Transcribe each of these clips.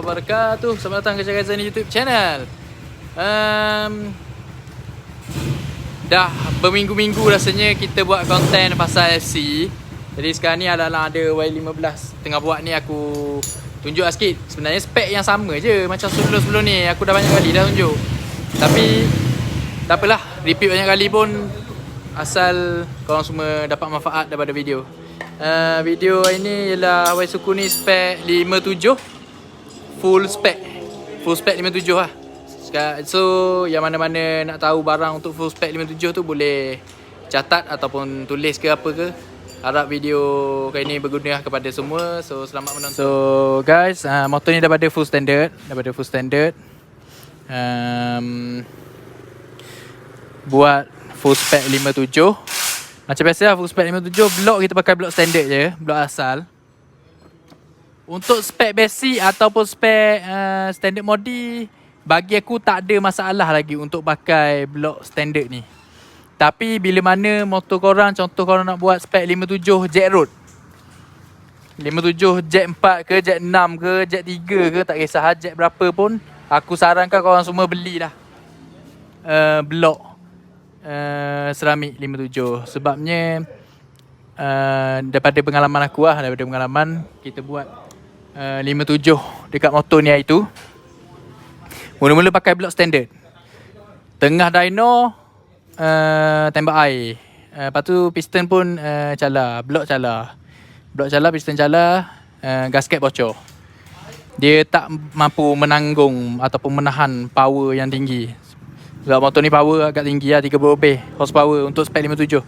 warahmatullahi wabarakatuh. Selamat datang ke Cakap Zaini YouTube channel. Dah berminggu-minggu rasanya kita buat konten pasal FC. Jadi sekarang ni adalah ada Y15 tengah buat ni, aku tunjuk lah sikit. Sebenarnya spek yang sama je macam sebelum-sebelum ni. Aku dah banyak kali dah tunjuk, tapi tak apalah, repeat banyak kali pun asal korang semua dapat manfaat daripada video. Video ini ialah Y Suku ni spek 57, full spek 57 lah. So yang mana-mana nak tahu barang untuk full spek 57 tu boleh catat ataupun tulis ke apa ke. Harap video kali ni berguna kepada semua. So selamat menonton. So guys, motor ni daripada full standard, buat full spek 57. Macam biasa lah, full spek 57 blok kita pakai blok standard je, blok asal. Untuk spek basic ataupun spek standard modi, bagi aku tak ada masalah lagi untuk pakai blok standard ni. Tapi bila mana motor korang, contoh korang nak buat spek 57 jet road, 57 jet 4 ke, jet 6 ke, jet 3 ke, tak kisah jet berapa pun, aku sarankan korang semua belilah blok seramik 57. Sebabnya daripada pengalaman aku lah, kita buat 57 dekat motor ni hari tu, mula-mula pakai blok standard, tengah dyno tembak air, lepas tu piston pun blok cala, piston cala, gasket bocor. Dia tak mampu menanggung ataupun menahan power yang tinggi. Sebab motor ni power agak tinggi lah, 30 lebih horsepower untuk spek 57.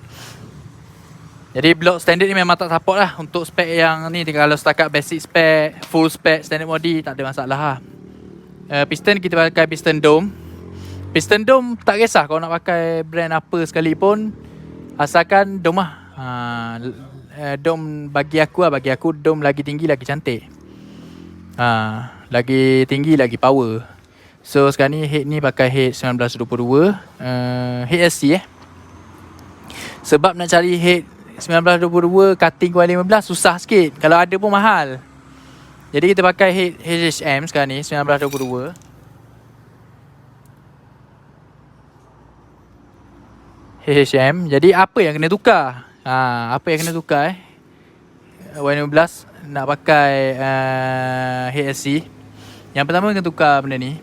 Jadi blok standard ni memang tak support lah untuk spek yang ni. Kalau setakat basic spek, full spek, standard modi, tak ada masalah lah. Piston kita pakai piston dome. Piston dome tak kisah kau nak pakai brand apa sekalipun, asalkan dome lah. Dome bagi aku dome lagi tinggi lagi cantik. Lagi tinggi lagi power. So sekarang ni head ni pakai head 1922, head SC Sebab nak cari head 1922 cutting Y15 susah sikit, kalau ada pun mahal. Jadi kita pakai head HHM sekarang ni 1922. HHM. Jadi apa yang kena tukar? Y15 nak pakai head SC. Yang pertama kena tukar benda ni,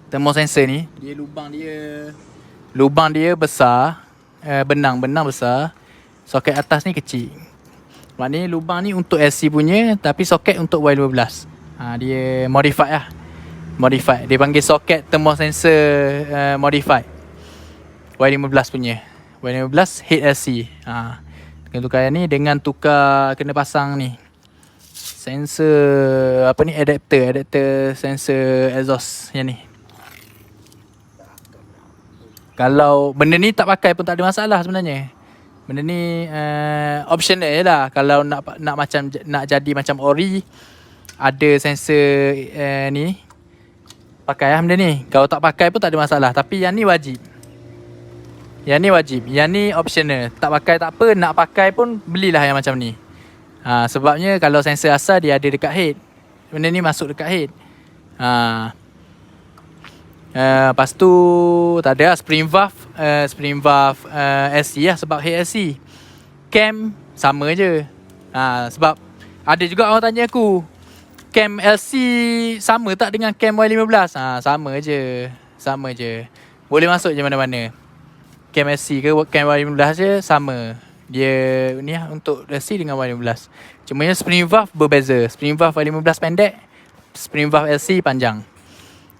thermal sensor ni. Dia lubang dia besar, benang besar, soket atas ni kecil. Maknanya lubang ni untuk SC punya, tapi soket untuk Y15. Dia modified lah. Dia panggil soket thermal sensor modified, Y15 punya. Y15 head SC. Kena tukar yang ni dengan kena pasang ni sensor adapter sensor exhaust yang ni. Kalau benda ni tak pakai pun tak ada masalah sebenarnya. Benda ni optional je lah. Kalau nak jadi macam ori, ada sensor ni, pakai lah benda ni. Kalau tak pakai pun tak ada masalah. Tapi yang ni wajib. Yang ni optional. Tak pakai tak apa, nak pakai pun belilah yang macam ni. Sebabnya kalau sensor asal dia ada dekat head, benda ni masuk dekat head. Lepas tu tak ada spring valve SC lah, sebab head SC. Cam sama je. Sebab ada juga orang tanya aku, cam LC sama tak dengan cam Y15? Sama je. Boleh masuk je mana-mana. Cam SC ke cam Y15 je sama. Dia ni lah untuk LC dengan Y15. Cuma spring valve berbeza. Spring valve Y15 pendek, spring valve LC panjang.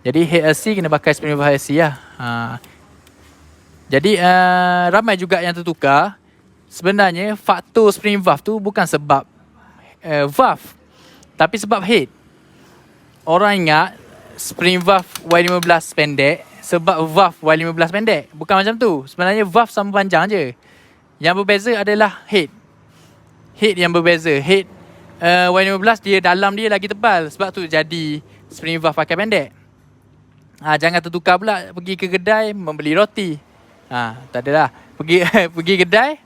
Jadi head LC kena pakai spring valve LC lah. Jadi ramai juga yang tertukar. Sebenarnya faktor spring valve tu bukan sebab valve, tapi sebab head. Orang ingat spring valve Y15 pendek sebab valve Y15 pendek. Bukan macam tu. Sebenarnya valve sama panjang je. Yang berbeza adalah head. Head yang berbeza. Head Y15 dia dalam dia lagi tebal. Sebab tu jadi spring valve pakai pendek. Jangan tertukar pula pergi ke kedai membeli roti. Tak adalah. Pergi kedai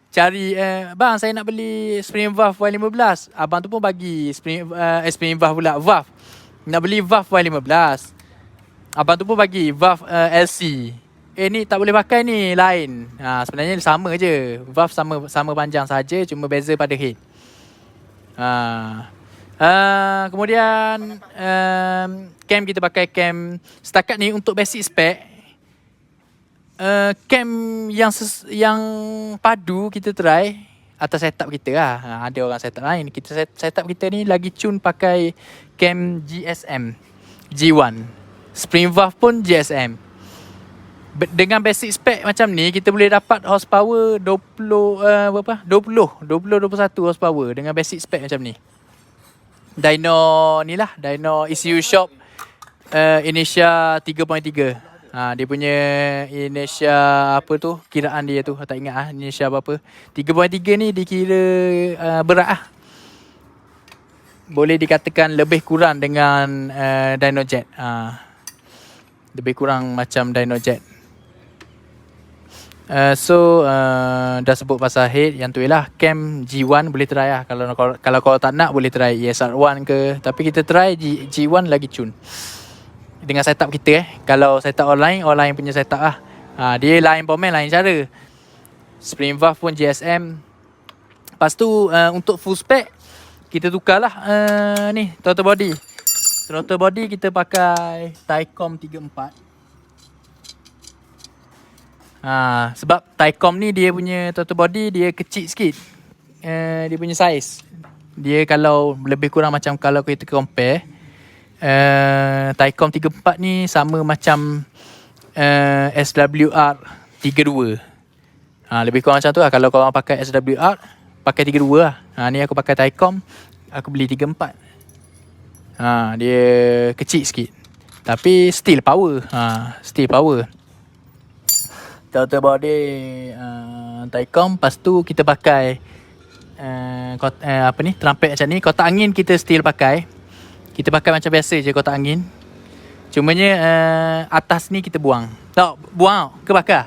cari bang saya nak beli spring valve Y15. Abang tu pun bagi spring valve pula, valve. Nak beli valve Y15. Abang tu pun bagi valve LC. Ni tak boleh pakai ni, lain. Sebenarnya sama je. Valve sama panjang saja, cuma beza pada head. Kemudian cam kita pakai cam setakat ni untuk basic spec. Cam yang padu kita try atas setup kita lah. Ada orang setup lain. Kita setup kita ni lagi tune pakai cam GSM G1. Spring valve pun GSM. Dengan basic spec macam ni, kita boleh dapat horsepower 21 horsepower dengan basic spec macam ni. Dyno ni lah, Dyno ECU Shop Inertia 3.3. Dia punya inertia apa tu, kiraan dia tu tak ingat inertia apa. 3.3 ni dikira berat lah. Boleh dikatakan lebih kurang dengan Dyno Jet. Lebih kurang macam Dyno Jet. Dah sebut pasal head, yang tu ialah cam G1 boleh try lah. Kalau kau tak nak boleh try ESR1 ke, tapi kita try G1 lagi tune dengan setup kita. Kalau setup online punya setup lah. Dia lain pomen, lain cara. Spring valve pun GSM. Lepas tu untuk full spec kita tukarlah ni throttle body. Throttle body kita pakai Taicom 34. Sebab Taicom ni dia punya throttle body dia kecil sikit. Dia punya size. Dia kalau lebih kurang macam kalau kita compare Taicom 34 ni sama macam SWR 32. Lebih kurang macam tu lah. Kalau korang pakai SWR, pakai 32 lah. Ni aku pakai Taicom, aku beli 34. Dia kecil sikit, tapi still power. Still power. Throttle body Taicom. Lepas tu kita pakai trumpet macam ni. Kotak angin kita still pakai. Kita pakai macam biasa je kotak angin. Cumanya atas ni kita buang. Tak, buang ke bakar?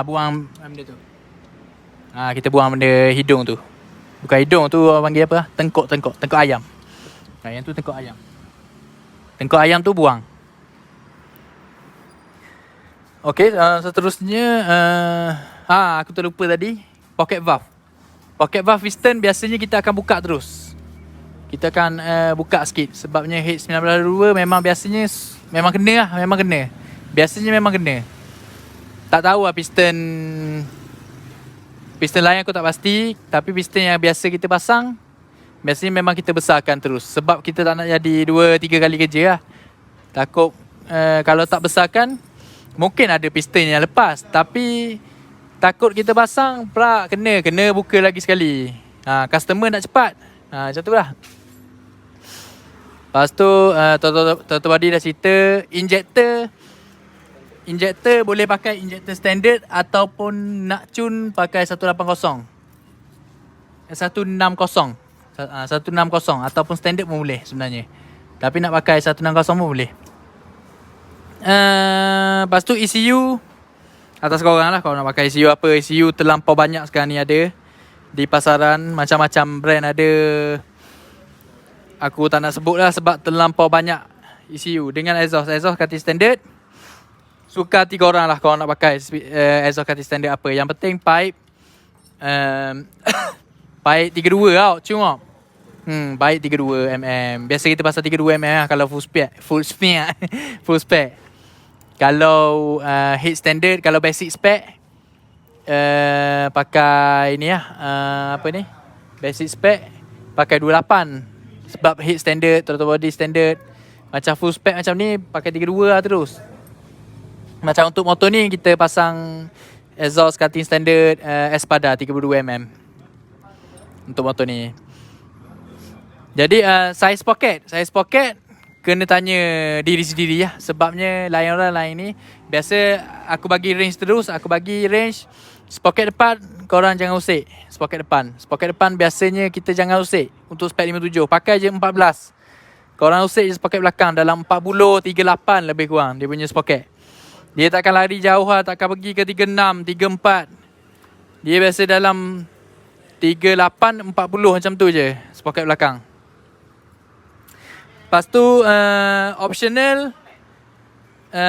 Buang benda tu. Kita buang benda hidung tu. Bukan hidung tu, orang panggil apa? Tengkok ayam. Yang tu tengkok ayam. Tengkok ayam tu buang. Okey, seterusnya aku terlupa tadi, pocket valve. Pocket valve piston biasanya kita akan buka terus. Kita akan buka sikit sebabnya head 19.2 memang biasanya memang kena lah, memang kena. Biasanya memang kena. Tak tahu lah piston lain aku tak pasti, tapi piston yang biasa kita pasang biasanya memang kita besarkan terus sebab kita tak nak jadi 2-3 kali kerja lah. Takut kalau tak besarkan mungkin ada piston yang lepas, tapi takut kita pasang pula kena buka lagi sekali. Customer nak cepat. Macam tu lah. Lepas tu throttle body dah cerita. Injector boleh pakai injector standard ataupun nak tune pakai 180. 160 ataupun standard pun boleh sebenarnya. Tapi nak pakai 160 pun boleh. Lepas tu ECU atas korang lah. Kalau nak pakai ECU apa, ECU terlampau banyak sekarang ni ada di pasaran. Macam-macam brand ada. Aku tak nak sebut lah sebab terlampau banyak ECU. Dengan exhaust Cutting standard, suka hati korang lah kalau nak pakai exhaust Cutting standard apa. Yang penting pipe pipe 32 out cuma. Pipe 32 mm. Biasa kita pasal 32 mm lah kalau full spec. Kalau head standard, kalau basic spec pakai ni lah, basic spec pakai 28. Sebab head standard, throttle body standard. Macam full spec macam ni pakai 32 lah terus. Macam untuk motor ni kita pasang exhaust Cutting standard Espada 32 mm untuk motor ni. Jadi size pocket kena tanya diri sendiri lah. Sebabnya lain orang lain ni, biasa aku bagi range terus. Aku bagi range sprocket depan korang jangan usik. Sprocket depan biasanya kita jangan usik. Untuk spek 57 pakai je 14. Korang usik je sprocket belakang dalam 40, 38 lebih kurang dia punya sprocket. Dia takkan lari jauh lah, takkan pergi ke 36, 34. Dia biasa dalam 38-40 macam tu je sprocket belakang. Lepas tu optional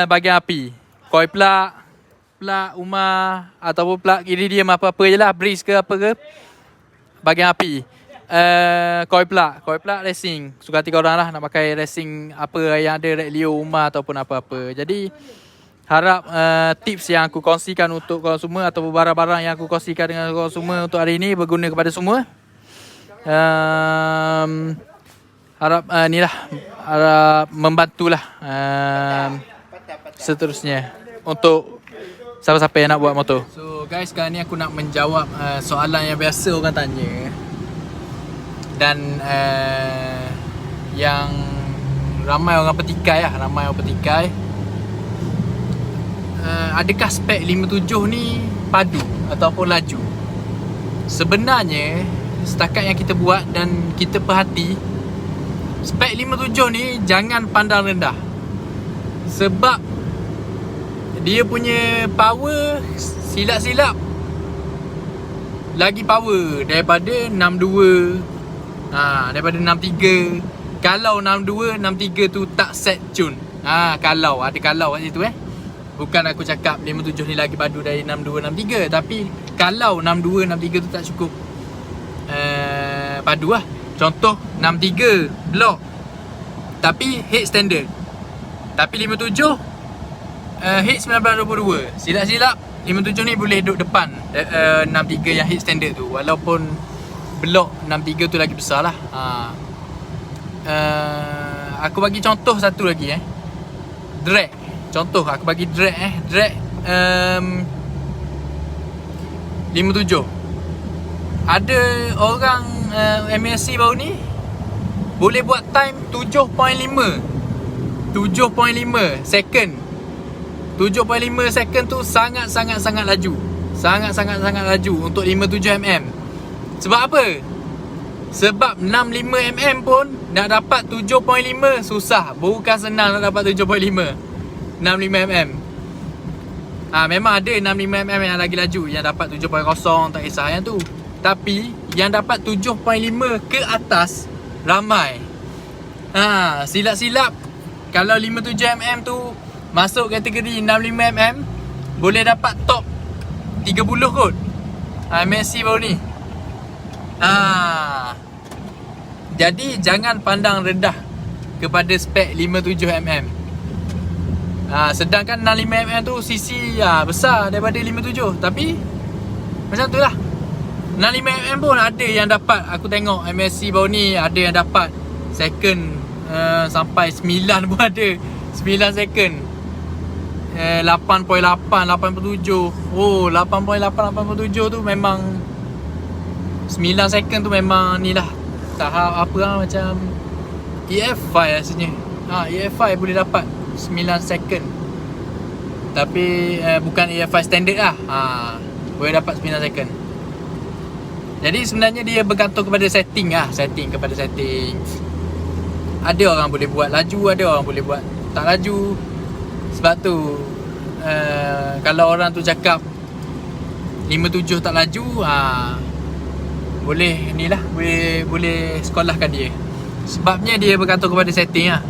bahagian api, coil plug, umar ataupun plug iridium apa-apa je lah, breeze ke apa ke. Bahagian api, coil plug racing. Suka hati korang lah nak pakai racing apa yang ada red Leo, umar ataupun apa-apa. Jadi harap tips yang aku kongsikan untuk korang semua ataupun barang-barang yang aku kongsikan dengan korang semua untuk hari ini berguna kepada semua. Harap harap membantulah seterusnya untuk siapa-siapa yang nak buat motor. So guys, sekarang ni aku nak menjawab soalan yang biasa orang tanya. Dan yang ramai orang petikai. Adakah spek 57 ni padu ataupun laju? Sebenarnya setakat yang kita buat dan kita perhati, spek 57 ni jangan pandang rendah. Sebab dia punya power silap-silap lagi power daripada 62, daripada 63. Kalau 62, 63 tu tak set tune. Kalau ada kalau kat situ Bukan aku cakap 57 ni lagi padu dari 62, 63. Tapi kalau 62, 63 tu tak cukup padu lah. Contoh 63 block tapi head standard, tapi 57 head 1922. Silap-silap 57 ni boleh duduk depan 63 yang head standard tu. Walaupun block 63 tu lagi besar lah. Aku bagi contoh satu lagi drag. Contoh aku bagi drag drag 57. Ada orang MSC baru ni boleh buat time 7.5 second. 7.5 second tu sangat laju. Sangat laju untuk 57mm. Sebab apa? Sebab 65mm pun nak dapat 7.5 susah. Bukan senang nak dapat 7.5 65mm. Memang ada 65mm yang lagi laju, yang dapat 7.0, tak kisah yang tu. Tapi yang dapat 7.5 ke atas ramai. Silap-silap kalau 57mm tu masuk kategori 65mm, boleh dapat top 30 kot. MSC baru ni. Jadi jangan pandang rendah kepada spek 57mm. Sedangkan 65mm tu CC besar daripada 57. Tapi macam tu lah, 65mm pun ada yang dapat. Aku tengok MSC baru ni ada yang dapat second sampai 9 pun ada. 9 second 8.8, 87. 8.8, 87 tu memang 9 second tu memang ni lah tahap apa lah, macam EF5 rasanya. EF5 boleh dapat 9 second. Tapi bukan EF5 standard lah. Boleh dapat 9 second. Jadi sebenarnya dia bergantung kepada setting lah. Setting. Ada orang boleh buat laju, ada orang boleh buat tak laju. Sebab tu kalau orang tu cakap 57 tak laju, boleh ni lah, boleh sekolahkan dia. Sebabnya dia bergantung kepada setting lah.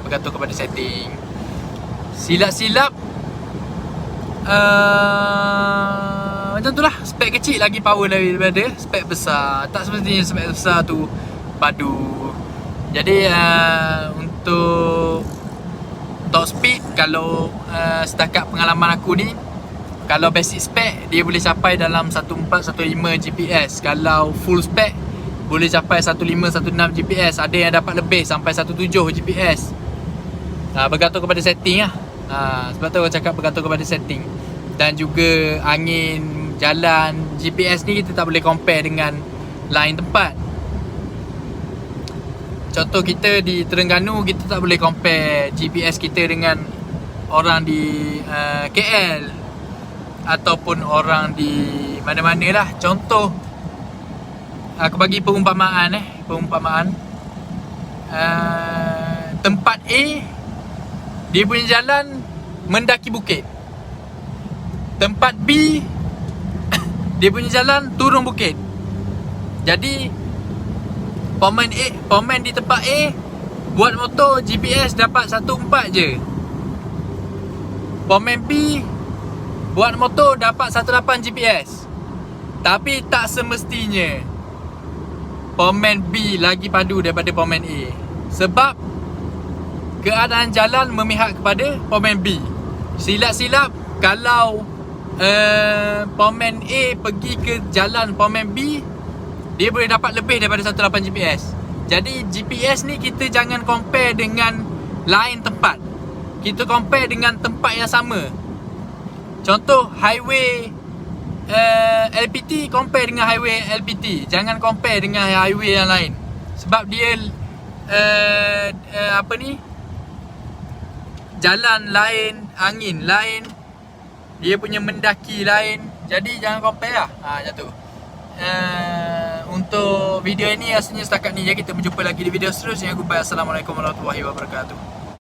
Bergantung kepada setting. Silap-silap macam tu lah. Spek kecil lagi power daripada spek besar. Tak semestinya spek besar tu padu. Jadi untuk top speed, kalau setakat pengalaman aku ni, kalau basic spec dia boleh capai dalam 14-15 GPS. Kalau full spec boleh capai 15-16 GPS. Ada yang dapat lebih sampai 17 GPS. Bergantung kepada setting lah. Sebab tu aku cakap bergantung kepada setting. Dan juga angin, jalan, GPS ni kita tak boleh compare dengan lain tempat. Contoh kita di Terengganu, kita tak boleh compare GPS kita dengan orang di KL ataupun orang di mana-mana lah. Contoh, aku bagi perumpamaan tempat A, dia punya jalan mendaki bukit. Tempat B dia punya jalan turun bukit. Jadi Pomen di tempat A buat motor GPS dapat 14 je. Pomen B buat motor dapat 18 GPS. Tapi tak semestinya Pomen B lagi padu daripada Pomen A. Sebab keadaan jalan memihak kepada Pomen B. Silap-silap kalau Pomen A pergi ke jalan Pomen B, dia boleh dapat lebih daripada 18 GPS. Jadi GPS ni kita jangan compare dengan lain tempat. Kita compare dengan tempat yang sama. Contoh highway LPT compare dengan highway LPT. Jangan compare dengan highway yang lain. Sebab dia jalan lain, angin lain, dia punya mendaki lain. Jadi jangan compare lah. Macam tu. Untuk video ini rasanya setakat ni je. Kita berjumpa lagi di video seterusnya. Goodbye. Assalamualaikum warahmatullahi wabarakatuh.